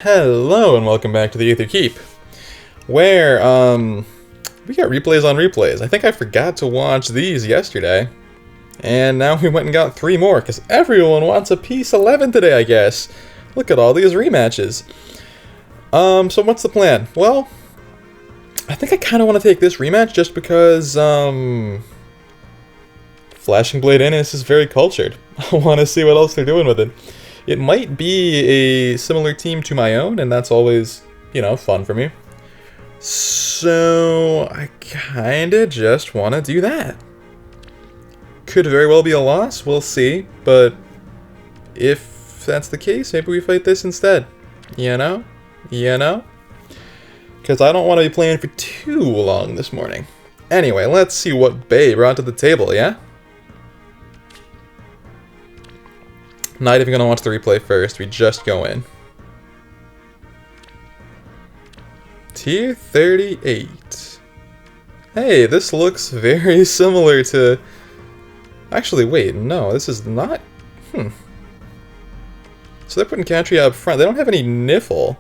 Hello and welcome back to the Aether Keep, where, we got replays on replays. I think I forgot to watch these yesterday, and now we went and got 3 more, because everyone wants a piece 11 today, I guess. Look at all these rematches. So what's the plan? Well, I think I kind of want to take this rematch just because, Flashing Blade Innis is very cultured. I want to see what else they're doing with it. It might be a similar team to my own, and that's always, you know, fun for me. So, I kinda just want to do that. Could very well be a loss, we'll see, but if that's the case, maybe we fight this instead. You know? You know? Because I don't want to be playing for too long this morning. Anyway, let's see what Bae brought to the table, yeah? Not even gonna watch the replay first, we just go in. Tier 38. Hey, this looks very similar to... Actually, wait, no, this is not... So they're putting Katria up front. They don't have any Niffle.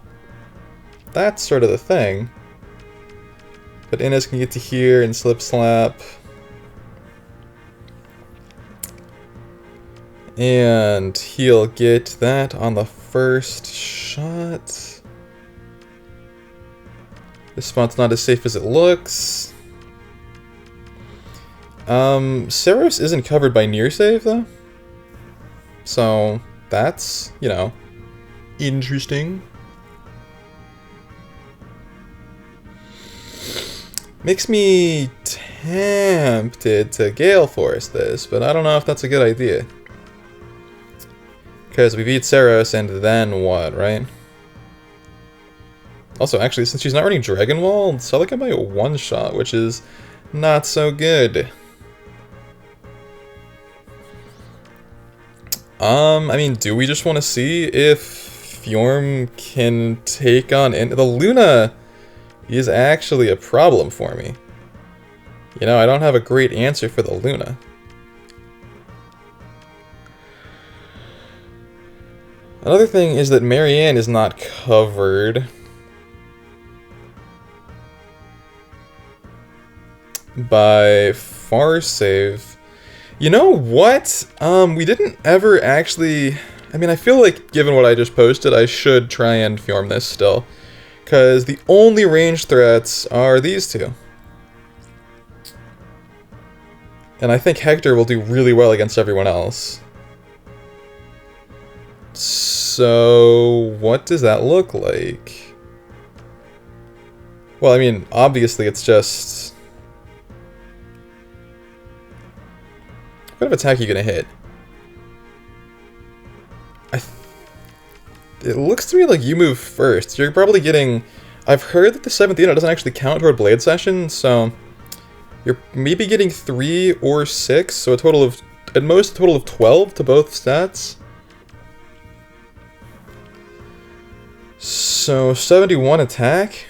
That's sort of the thing. But Innis can get to here and Slip Slap. And he'll get that on the first shot. This spot's not as safe as it looks. Saros isn't covered by near save though. So that's, you know, interesting. Makes me tempted to Gale Force this, but I don't know if that's a good idea. Because we beat Saros, and then what, right? Also, actually, since she's not running Dragon Wall, Celica might one-shot, which is not so good. I mean, do we just want to see if Fjorm can take on... The Luna is actually a problem for me. You know, I don't have a great answer for the Luna. Another thing is that Marianne is not covered by Far Save. You know what? We didn't ever actually... I mean, I feel like, given what I just posted, I should try and Fjorm this still. Because the only ranged threats are these two. And I think Hector will do really well against everyone else. So, what does that look like? Well, I mean, obviously it's just... What kind of attack are you gonna hit? It looks to me like you move first. You're probably getting... I've heard that the 7th unit doesn't actually count toward Blade Session, so... You're maybe getting 3 or 6, so a total of... At most, a total of 12 to both stats. So, 71 attack?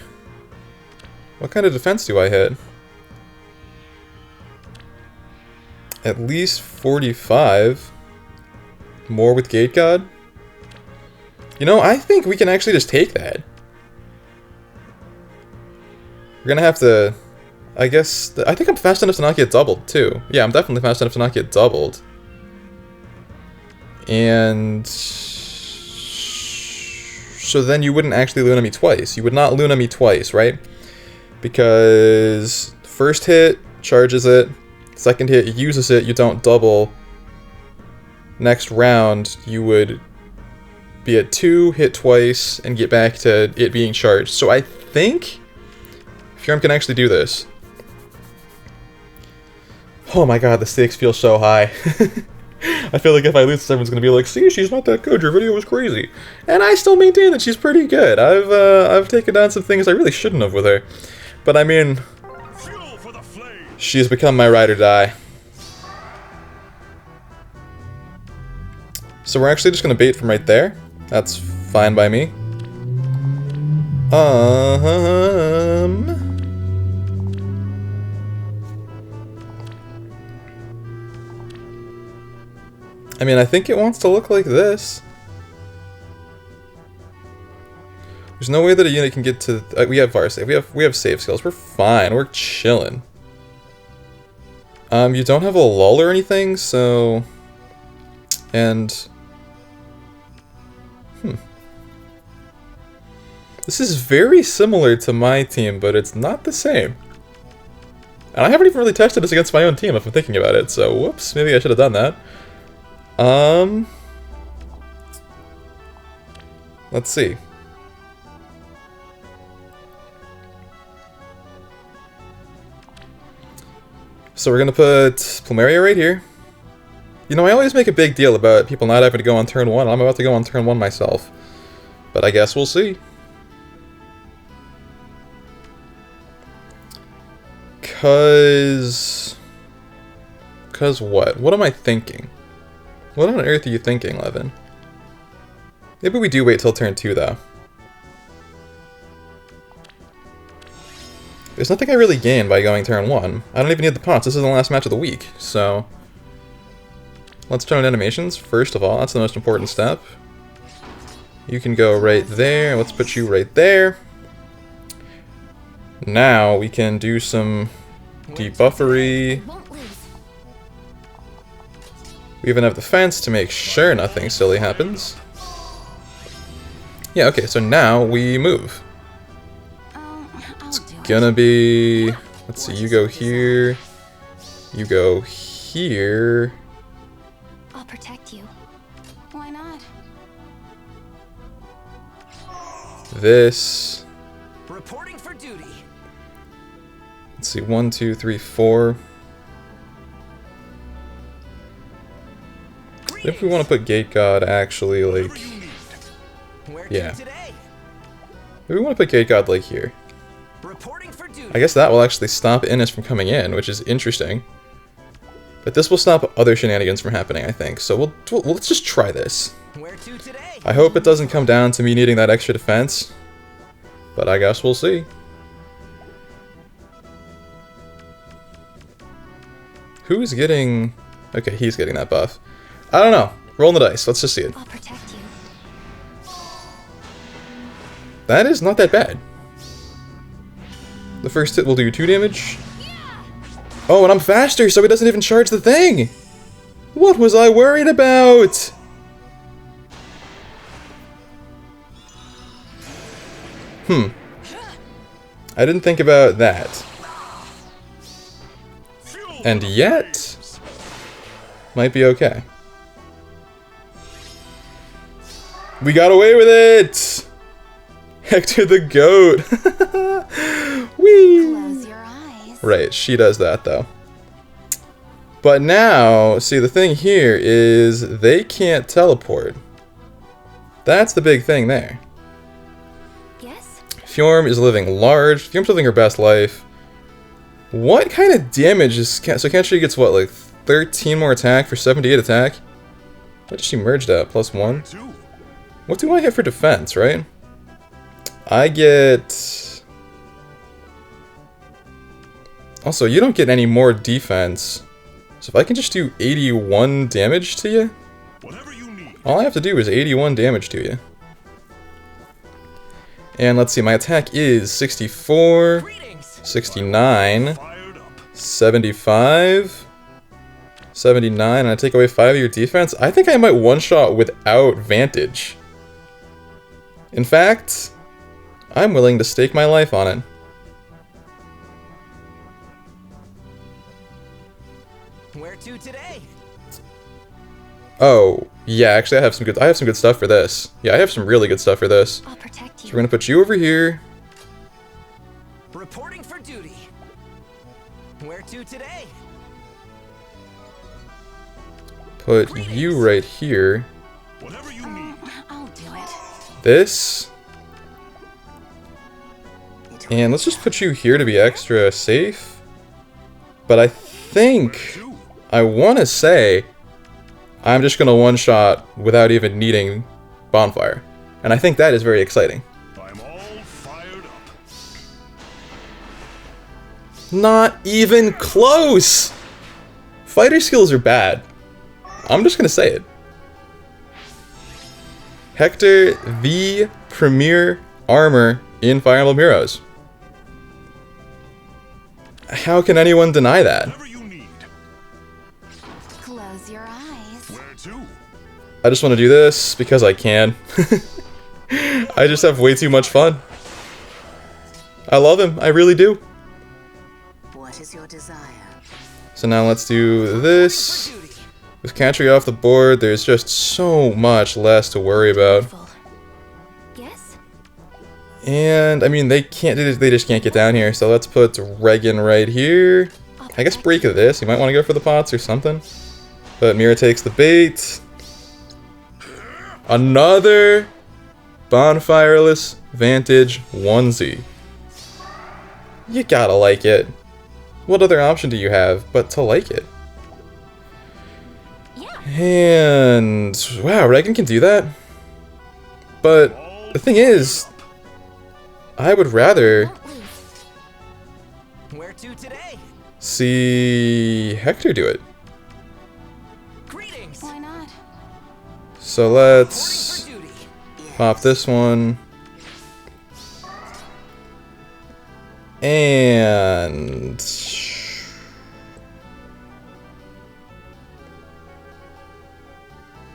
What kind of defense do I hit? At least 45. More with Gate God? You know, I think we can actually just take that. We're gonna have to... I guess... I think I'm fast enough to not get doubled, too. Yeah, I'm definitely fast enough to not get doubled. And... So then you wouldn't actually Luna me twice. You would not Luna me twice, right? Because first hit, charges it. Second hit, uses it, you don't double. Next round, you would be at 2, hit twice, and get back to it being charged. So I think Fjorm can actually do this. Oh my god, the stakes feel so high. I feel like if I lose this, everyone's gonna be like, see, she's not that good, your video was crazy. And I still maintain that she's pretty good. I've taken down some things I really shouldn't have with her. But I mean, she's become my ride or die. So we're actually just gonna bait from right there. That's fine by me. I mean, I think it wants to look like this. There's no way that a unit can get to... we have VAR save. We have save skills. We're fine. We're chilling. You don't have a lull or anything, so... And... This is very similar to my team, but it's not the same. And I haven't even really tested this against my own team if I'm thinking about it, so whoops, maybe I should have done that. Let's see. So we're gonna put Plumeria right here. You know, I always make a big deal about people not having to go on turn 1. I'm about to go on turn 1 myself. But I guess we'll see. Cause what? What am I thinking? What on earth are you thinking, Levin? Maybe we do wait till turn 2, though. There's nothing I really gain by going turn 1. I don't even need the pots. This is the last match of the week, so... Let's turn on animations, first of all. That's the most important step. You can go right there. Let's put you right there. Now we can do some debuffery. We even have the fence to make sure nothing silly happens. Yeah, okay, so now we move. It's gonna be... Let's see, you go here. You go here. I'll protect you. Why not? This. Reporting for duty. Let's see, 1, 2, 3, 4. If we want to put Gate God, actually, like... Yeah. Maybe we want to put Gate God, like, here. I guess that will actually stop Innis from coming in, which is interesting. But this will stop other shenanigans from happening, I think. So let's just try this. I hope it doesn't come down to me needing that extra defense. But I guess we'll see. Who's getting... Okay, he's getting that buff. I don't know. Roll the dice. Let's just see it. I'll protect you. That is not that bad. The first hit will do 2 damage. Oh, and I'm faster, so he doesn't even charge the thing! What was I worried about? I didn't think about that. And yet... Might be okay. We got away with it! Hector the goat! Whee! Close your eyes. Right, she does that though. But now, see, the thing here is they can't teleport. That's the big thing there. Yes? Fjorm is living large. Fjorm's living her best life. What kind of damage is... So Kenshi gets what, like 13 more attack for 78 attack? What did she merge at? +1? What do I get for defense, right? I get... Also, you don't get any more defense. So if I can just do 81 damage to you, all I have to do is 81 damage to you. And let's see, my attack is 64, 69, 75, 79, and I take away 5 of your defense. I think I might one-shot without Vantage. In fact, I'm willing to stake my life on it. Where to today? Oh, yeah, actually I have some good stuff for this. Yeah, I have some really good stuff for this. I'll protect you. So we're gonna put you over here. Reporting for duty. Where to today? Put you right here. I'll do it. This. And let's just put you here to be extra safe. But I think... I want to say I'm just going to one-shot without even needing Bonfire. And I think that is very exciting. I'm all fired up. Not even close! Fighter skills are bad. I'm just going to say it. Hector, the premier armor in Fire Emblem Heroes. How can anyone deny that? Whatever you need. Close your eyes. Where to? I just want to do this because I can. I just have way too much fun. I love him, I really do. What is your desire? So now let's do this. With Cantry off the board, there's just so much less to worry about. Yes? And, I mean, they just can't get down here, so let's put Regan right here. I guess break this, you might want to go for the pots or something. But Mira takes the bait. Another Bonfireless Vantage onesie. You gotta like it. What other option do you have but to like it? Yeah. And wow, Regan can do that. But the thing is, I would rather Won't lose. Where to today? see Hector do it. Greetings. Why not? So let's Reporting for duty. pop this one. And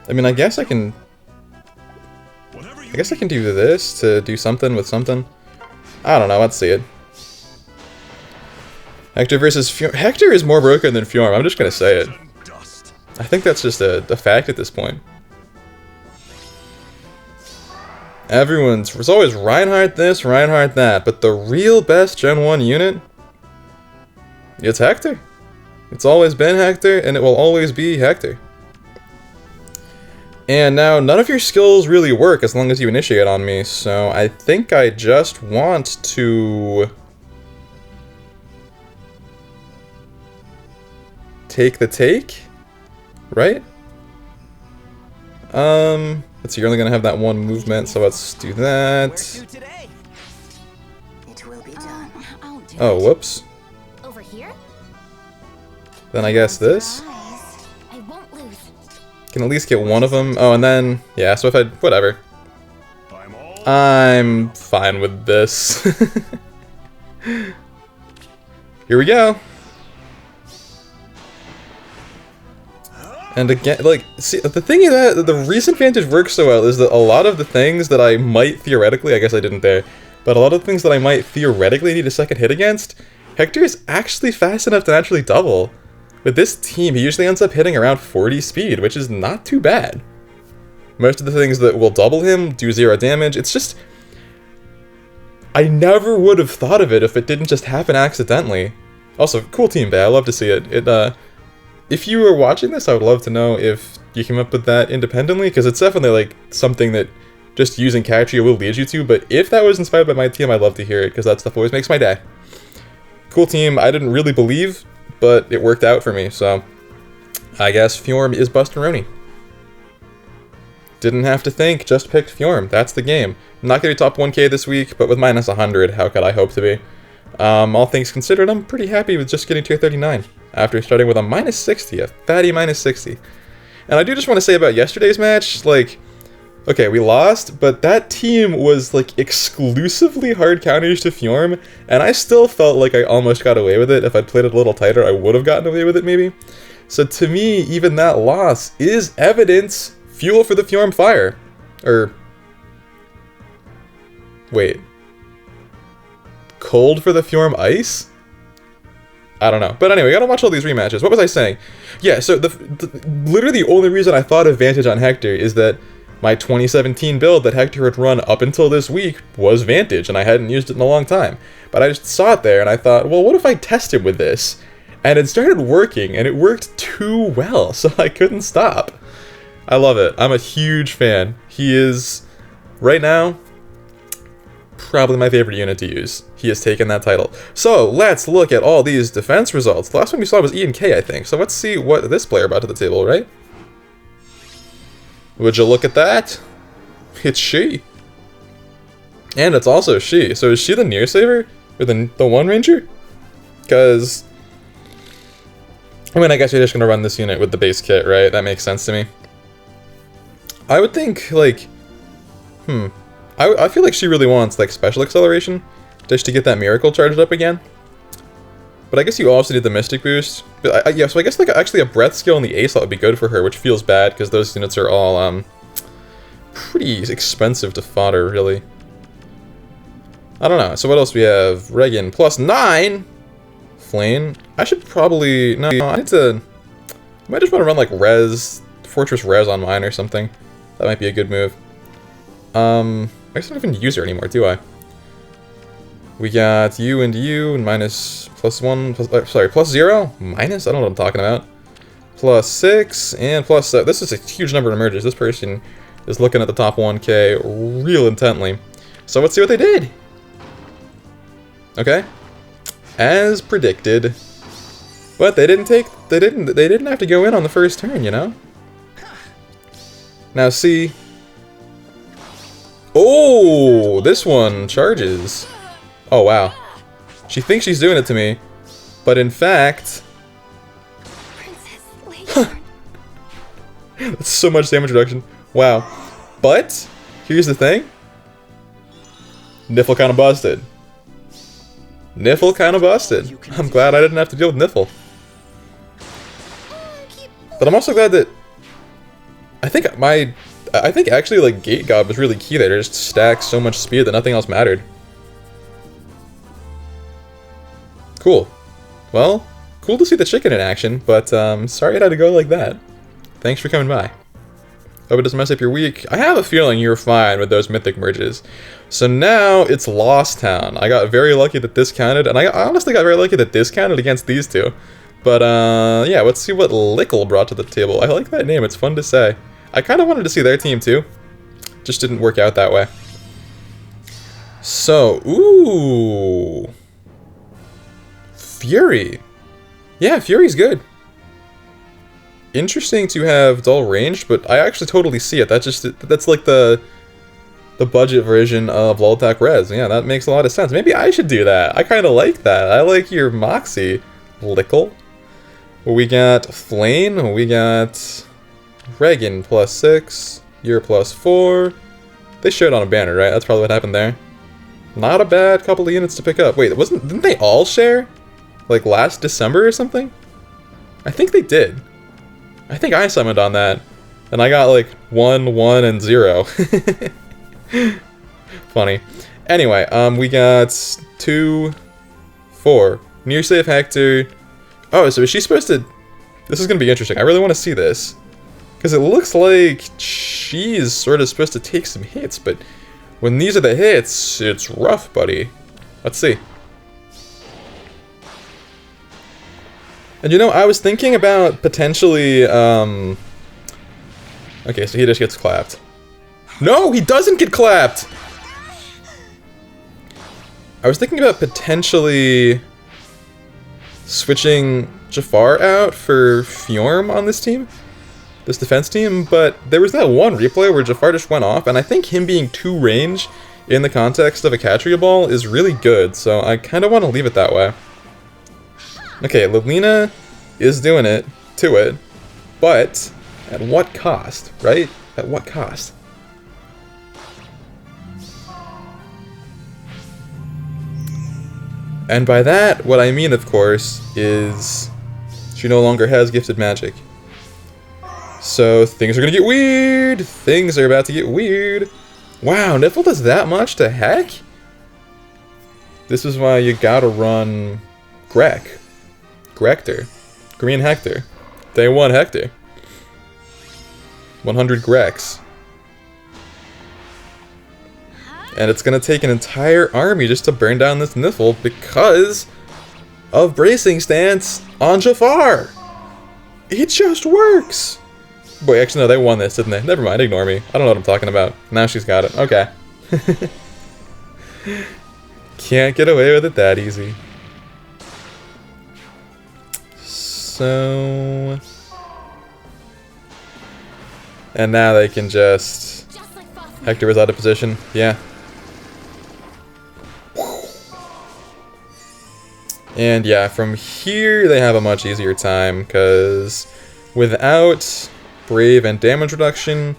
I mean, I guess I can Whatever you do this to do something with something. I don't know, let's see it. Hector versus Fjorm. Hector is more broken than Fjorm, I'm just gonna say it. and dust. I think that's just a fact at this point. There's always Reinhardt this, Reinhardt that, but the real best Gen 1 unit, it's Hector. It's always been Hector, and it will always be Hector. And now, none of your skills really work as long as you initiate on me, so I think I just want to take the take, right? Let's see, you're only gonna have that one movement, so let's do Where that. to today? It will be done. I'll do Oh, it. whoops. Over here? Then I guess this. Eyes. I won't lose. Can at least get one of them. Oh, and then, yeah, so if I, whatever. I'm all I'm fine with this. Here we go. And again, like, see, the thing is that the recent Vantage works so well is that a lot of the things that I might theoretically, I guess I didn't there, but a lot of the things that I might theoretically need a second hit against, Hector is actually fast enough to naturally double. With this team, he usually ends up hitting around 40 speed, which is not too bad. Most of the things that will double him do 0 damage. It's just, I never would have thought of it if it didn't just happen accidentally. Also, cool team, Bay. I love to see it. If you were watching this, I would love to know if you came up with that independently, because it's definitely like something that just using Catria will lead you to, but if that was inspired by my team, I'd love to hear it, because that stuff always makes my day. Cool team, I didn't really believe, but it worked out for me, so I guess Fjorm is Bustaroni. Didn't have to think, just picked Fjorm, that's the game. I'm not going to be top 1k this week, but with minus 100, how could I hope to be? All things considered, I'm pretty happy with just getting tier 39, after starting with a minus 60, a fatty minus 60. And I do just want to say about yesterday's match, like, okay, we lost, but that team was, like, exclusively hard counters to Fjorm, and I still felt like I almost got away with it. If I'd played it a little tighter, I would have gotten away with it, maybe. So to me, even that loss is evidence, fuel for the Fjorm fire. Wait. Cold for the Fjorm ice? I don't know. But anyway, gotta watch all these rematches. What was I saying? Yeah, so literally the only reason I thought of Vantage on Hector is that my 2017 build that Hector had run up until this week was Vantage, and I hadn't used it in a long time. But I just saw it there, and I thought, well, what if I tested with this? And it started working, and it worked too well, so I couldn't stop. I love it. I'm a huge fan. He is, right now, probably my favorite unit to use. He has taken that title. So, let's look at all these defense results. The last one we saw was E and K, I think. So let's see what this player brought to the table, right? Would you look at that? It's she. And it's also she. So is she the near saver? Or the one ranger? Because, I mean, I guess you're just going to run this unit with the base kit, right? That makes sense to me. I would think, like, I feel like she really wants like special acceleration just to get that miracle charged up again. But I guess you also need the mystic boost. But yeah, so I guess like actually a breath skill and the ace slot would be good for her, which feels bad because those units are all pretty expensive to fodder, really. I don't know. So what else we have? Regan +9. Flame. I should probably no. I need to. I might just want to run like Fortress Res on mine or something. That might be a good move. I guess I don't even use her anymore, do I? We got you and you and minus +1, +0? Minus? I don't know what I'm talking about. +6 and +7. This is a huge number of merges. This person is looking at the top 1K real intently. So let's see what they did. Okay. As predicted. But they didn't have to go in on the first turn, you know? Now see. Oh, this one charges. Oh, wow. She thinks she's doing it to me, but in fact... That's so much damage reduction. Wow. But, here's the thing. Niffle kinda busted. Niffle kinda busted. I'm glad I didn't have to deal with Niffle. But I'm also glad that... I think actually like Gate God was really key there to just stack so much speed that nothing else mattered. Cool. Well, cool to see the chicken in action, but sorry it had to go like that. Thanks for coming by. Hope it doesn't mess up your week. I have a feeling you're fine with those mythic merges. So now it's Lost Town. I got very lucky that this counted, and I honestly got very lucky that this counted against these two. But yeah, let's see what Lickle brought to the table. I like that name, it's fun to say. I kind of wanted to see their team too. Just didn't work out that way. So, ooh. Fury. Yeah, Fury's good. Interesting to have dull range, but I actually totally see it. That's like the budget version of Lull Attack Res. Yeah, that makes a lot of sense. Maybe I should do that. I kind of like that. I like your Moxie, Lickle. We got Flame. We got Regan +6. You're +4. They showed on a banner, right? That's probably what happened there. Not a bad couple of units to pick up. Wait, didn't they all share? Like last December or something? I think they did. I think I summoned on that. And I got like 1, 1, and 0. Funny. Anyway, we got 2, 4. Near safe Hector. Oh, so is she supposed to... This is going to be interesting. I really want to see this. Because it looks like she's sort of supposed to take some hits, but when these are the hits, it's rough, buddy. Let's see. And you know, I was thinking about potentially, okay, so he just gets clapped. No, he doesn't get clapped! I was thinking about potentially switching Jafar out for Fjorm on this team. This defense team, but there was that one replay where Jafar just went off, and I think him being 2 range in the context of a Catria Ball is really good, so I kind of want to leave it that way. Okay, Lilina is doing it, to it, but at what cost, right? At what cost? And by that, what I mean, of course, is she no longer has gifted magic. So things are gonna get weird! Things are about to get weird! Wow, Niffle does that much to heck? This is why you gotta run Hector. Green Hector. Day 1 Hector. 100 Grex. And it's gonna take an entire army just to burn down this Niffle because of Bracing Stance on Jafar! It just works! Boy, actually no, they won this, didn't they? Never mind, ignore me. I don't know what I'm talking about. Now she's got it. Okay. Can't get away with it that easy. So... And now they can just... Hector was out of position. Yeah. And yeah, from here they have a much easier time, because without Brave and damage reduction,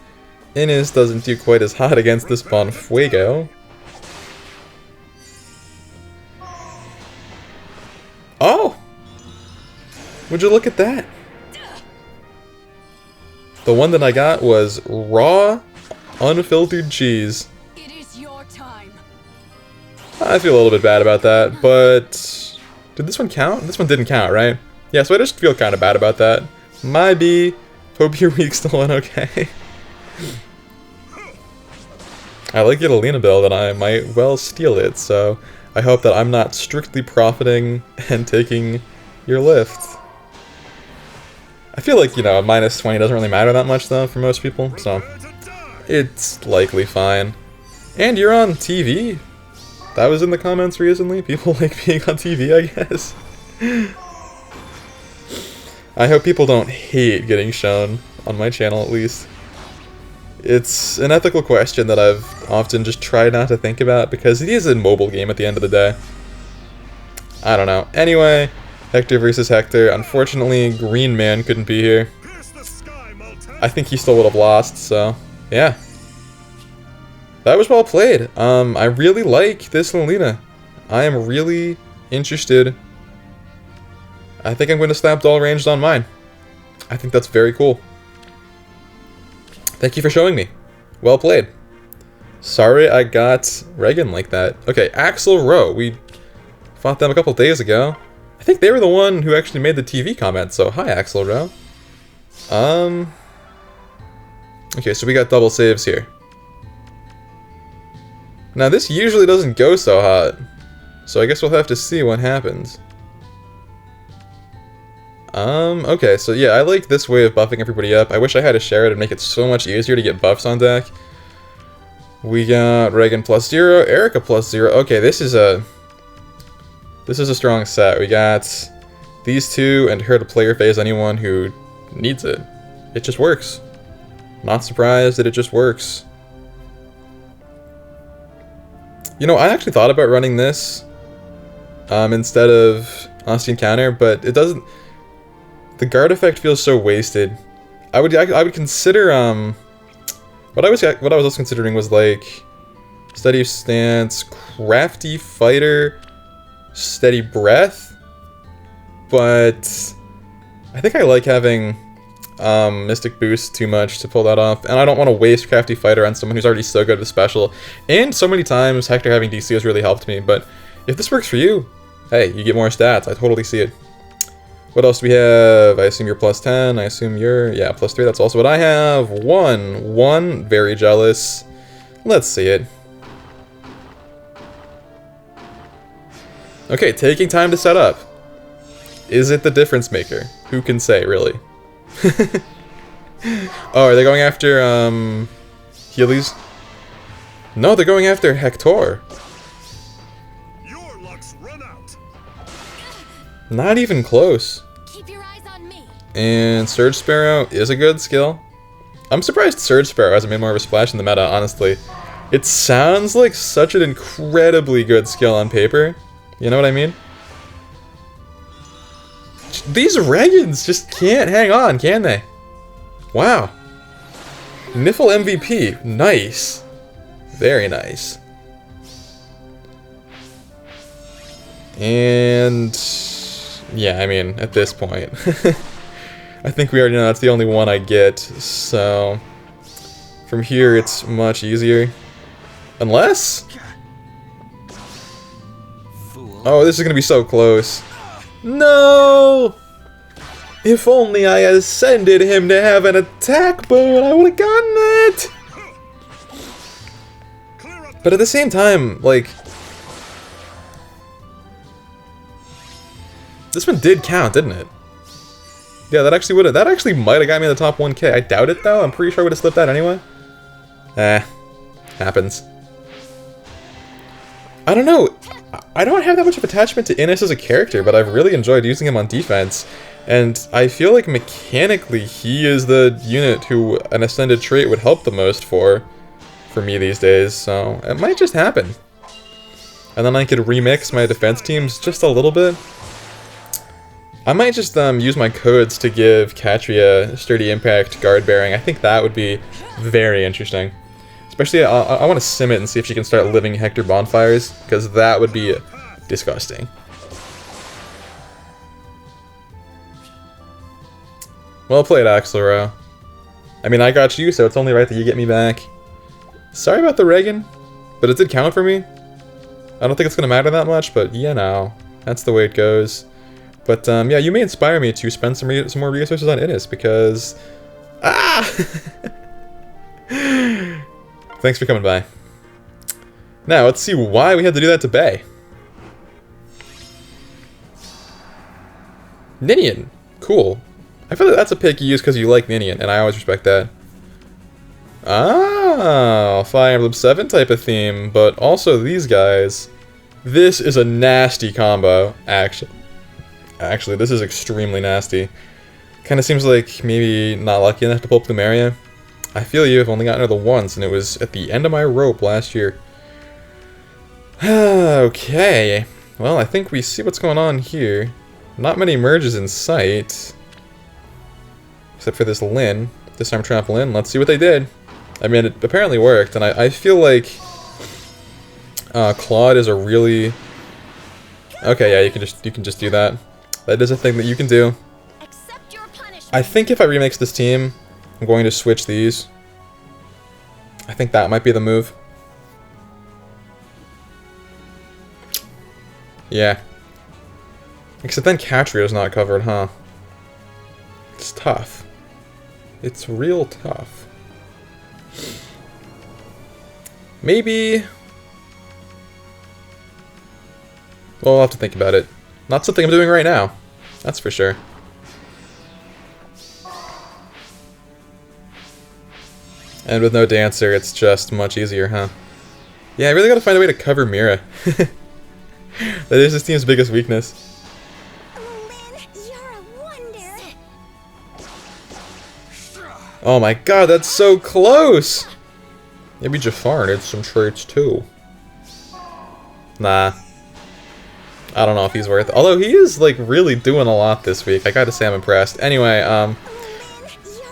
Innis doesn't do quite as hot against this Bonfuego. Oh! Would you look at that? The one that I got was raw, unfiltered cheese. It is your time. I feel a little bit bad about that, but... Did this one count? This one didn't count, right? Yeah, so I just feel kind of bad about that. My B. Hope your week still went okay. I like Catalina build, and I might well steal it, so I hope that I'm not strictly profiting and taking your lift. I feel like, you know, minus 20 doesn't really matter that much, though, for most people, so it's likely fine. And you're on TV? That was in the comments recently? People like being on TV, I guess. I hope people don't hate getting shown on my channel, at least. It's an ethical question that I've often just tried not to think about, because it is a mobile game at the end of the day. I don't know. Anyway, Hector versus Hector. Unfortunately, Green Man couldn't be here. I think he still would have lost, so yeah. That was well played. I really like this Lilina. I am really interested. I think I'm going to slap Doll Ranged on mine. I think that's very cool. Thank you for showing me. Well played. Sorry I got Reagan like that. Okay, Axel Rowe. We fought them a couple days ago. I think they were the one who actually made the TV comment, so hi Axel Rowe. Okay, so we got double saves here. Now this usually doesn't go so hot, so I guess we'll have to see what happens. Okay, so yeah, I like this way of buffing everybody up. I wish I had a share it and make it so much easier to get buffs on deck. We got Reagan +0, Erica +0. Okay, this is a strong set. We got these two and her to player phase anyone who needs it. It just works. Not surprised that it just works. You know, I actually thought about running this instead of Austin Counter, but it doesn't. The guard effect feels so wasted. I would consider what I was also considering was like steady stance, crafty fighter, steady breath, but I think I like having Mystic Boost too much to pull that off, and I don't want to waste crafty fighter on someone who's already so good with special. And so many times Hector having DC has really helped me, but if this works for you, hey, you get more stats. I totally see it. What else do we have? I assume you're +10. I assume you're, yeah, +3. That's also what I have. One. Very jealous. Let's see it. Okay, taking time to set up. Is it the difference maker? Who can say, really? Oh, are they going after, Heelys? No, they're going after Hector. Your luck's run out. Not even close. Keep your eyes on me. And Surge Sparrow is a good skill. I'm surprised Surge Sparrow hasn't made more of a splash in the meta, honestly. It sounds like such an incredibly good skill on paper. You know what I mean? These Regans just can't hang on, can they? Wow. Niffle MVP. Nice. Very nice. And yeah, I mean, at this point, I think we already know that's the only one I get, so from here it's much easier. Unless... Oh, this is gonna be so close. No! If only I ascended him to have an attack bow and I would have gotten it! But at the same time, like... This one did count, didn't it? Yeah, that actually might have got me in the top 1k. I doubt it though, I'm pretty sure I would have slipped that anyway. Happens. I don't know. I don't have that much of attachment to Innis as a character, but I've really enjoyed using him on defense. And I feel like mechanically he is the unit who an ascended trait would help the most for me these days, so it might just happen. And then I could remix my defense teams just a little bit. I might just use my codes to give Katria Sturdy Impact Guard Bearing. I think that would be very interesting. Especially, I want to sim it and see if she can start living Hector bonfires, because that would be disgusting. Well played, Axelro. I mean, I got you, so it's only right that you get me back. Sorry about the Reagan, but it did count for me. I don't think it's going to matter that much, but you know, that's the way it goes. But yeah, you may inspire me to spend some more resources on Innis, because... Ah! Thanks for coming by. Now, let's see why we had to do that to Bay. Ninian. Cool. I feel like that's a pick you use because you like Ninian, and I always respect that. Ah, Fire Emblem 7 type of theme, but also these guys. This is a nasty combo, actually. Actually, this is extremely nasty. Kind of seems like maybe not lucky enough to pull up Plumeria. I feel you, I've only gotten her the once, and it was at the end of my rope last year. Okay. Well, I think we see what's going on here. Not many merges in sight. Except for this Lyn. Disarm Trap Lyn. Let's see what they did. I mean, it apparently worked, and I feel like... Claude is a really... Okay, yeah, you can just do that. That is a thing that you can do. I think if I remix this team, I'm going to switch these. I think that might be the move. Yeah. Except then Catrio's not covered, huh? It's tough. It's real tough. Maybe... Well, I'll have to think about it. Not something I'm doing right now. That's for sure. And with no dancer, it's just much easier, huh? Yeah, I really gotta find a way to cover Mira. That is this team's biggest weakness. Oh my god, that's so close! Maybe Jafar needs some traits too. Nah. I don't know if he's worth it. Although he is, like, really doing a lot this week. I gotta say I'm impressed. Anyway,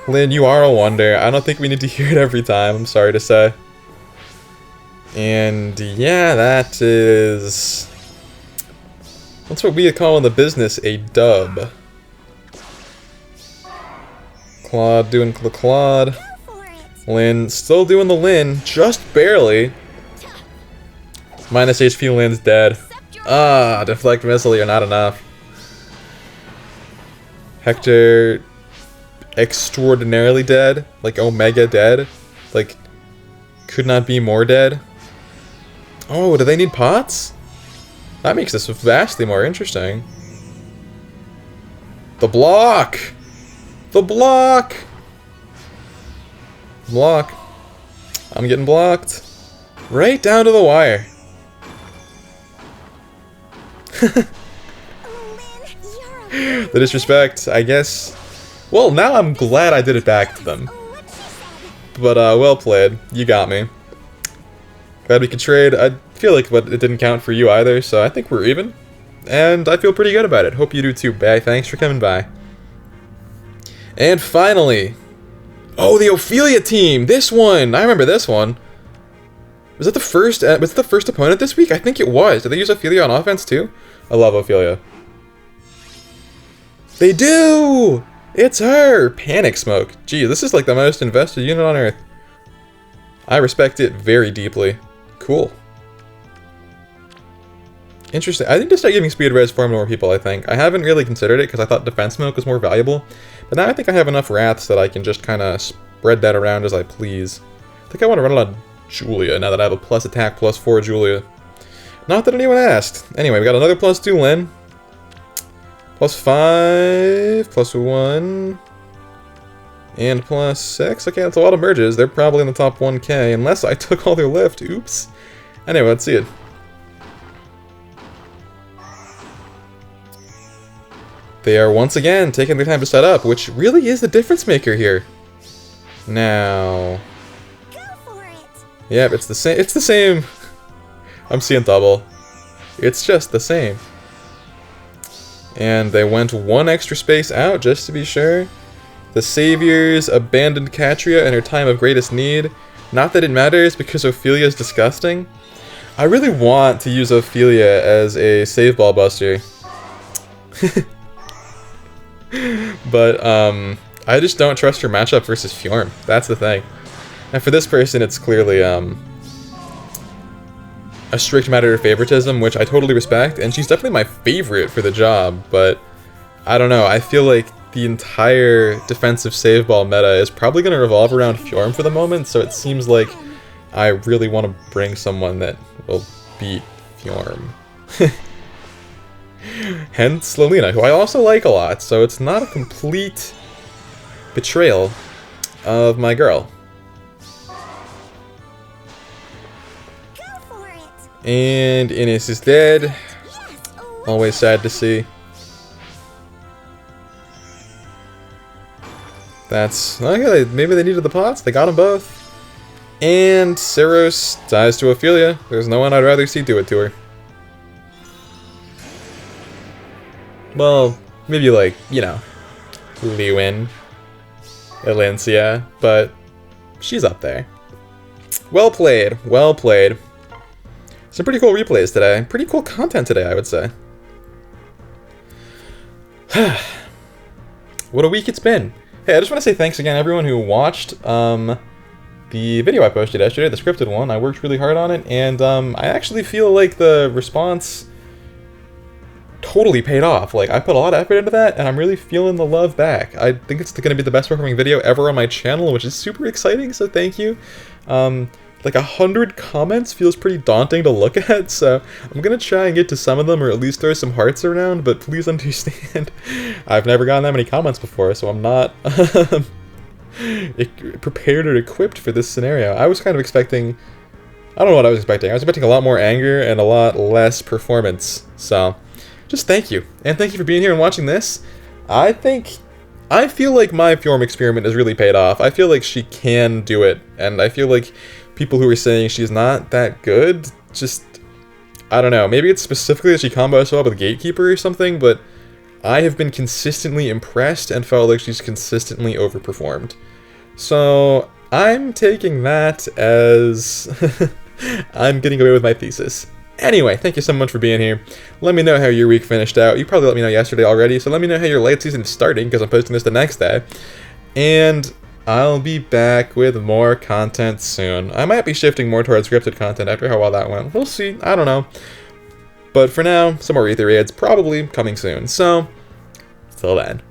Lyn, you are a wonder. I don't think we need to hear it every time, I'm sorry to say. And yeah, that is... That's what we call in the business a dub. Claude doing the Claude. Lyn still doing the Lyn, just barely. Minus HP, Lyn's dead. Ah, deflect missile, you're not enough. Hector... extraordinarily dead, like Omega dead, like could not be more dead. Oh, do they need pots? That makes this vastly more interesting. The block! The block! Block. I'm getting blocked. Right down to the wire. The disrespect, I guess. Well, now I'm glad I did it back to them. But, well played. You got me. Glad we could trade. I feel like it didn't count for you either, so I think we're even. And I feel pretty good about it. Hope you do too, Bay. Thanks for coming by. And finally... Oh, the Ophelia team! This one! I remember this one. Was it the first opponent this week? I think it was. Did they use Ophelia on offense too? I love Ophelia. They do! It's her! Panic Smoke. Gee, this is like the most invested unit on Earth. I respect it very deeply. Cool. Interesting. I need to start giving Speed Res Form to more people, I think. I haven't really considered it because I thought Defense Smoke was more valuable. But now I think I have enough Wraths that I can just kind of spread that around as I please. I think I want to run it on Julia now that I have a plus attack plus 4 Julia. Not that anyone asked. Anyway, we got another plus 2 Lyn. Plus 5, plus 1, and plus 6. Okay, that's a lot of merges. They're probably in the top 1k, unless I took all their lift. Oops. Anyway, let's see it. They are once again taking their time to set up, which really is the difference maker here. Now... Yep, it's the same. It's the same. I'm seeing double. It's just the same. And they went one extra space out, just to be sure. The Saviors abandoned Catria in her time of greatest need. Not that it matters, because Ophelia is disgusting. I really want to use Ophelia as a save ball buster. But, I just don't trust her matchup versus Fjorm. That's the thing. And for this person, it's clearly, a strict matter of favoritism, which I totally respect, and she's definitely my favorite for the job, but I don't know, I feel like the entire defensive save ball meta is probably going to revolve around Fjorm for the moment, so it seems like I really want to bring someone that will beat Fjorm. Hence Lolina, who I also like a lot, so it's not a complete betrayal of my girl. And Ines is dead. Always sad to see. That's... okay, maybe they needed the pots. They got them both. And Seros dies to Ophelia. There's no one I'd rather see do it to her. Well, maybe like, you know, Lewin, Alencia, but she's up there. Well played, well played. Some pretty cool replays today. Pretty cool content today, I would say. What a week it's been. Hey, I just want to say thanks again everyone who watched the video I posted yesterday, the scripted one. I worked really hard on it, and I actually feel like the response totally paid off. Like, I put a lot of effort into that, and I'm really feeling the love back. I think it's going to be the best performing video ever on my channel, which is super exciting, so thank you. Like 100 comments feels pretty daunting to look at, so I'm gonna try and get to some of them, or at least throw some hearts around, but please understand, I've never gotten that many comments before, so I'm not prepared or equipped for this scenario. I was kind of expecting, I don't know what I was expecting. I was expecting a lot more anger and a lot less performance, so just thank you. And thank you for being here and watching this. I feel like my Fjorm experiment has really paid off. I feel like she can do it, and I feel like people who are saying she's not that good, just, I don't know, maybe it's specifically that she combos so well with Gatekeeper or something, but I have been consistently impressed and felt like she's consistently overperformed. So, I'm taking that as I'm getting away with my thesis. Anyway, thank you so much for being here. Let me know how your week finished out. You probably let me know yesterday already, so let me know how your light season is starting, because I'm posting this the next day. And I'll be back with more content soon. I might be shifting more towards scripted content after how well that went. We'll see. I don't know. But for now, some more Aether raids probably coming soon. So, till then.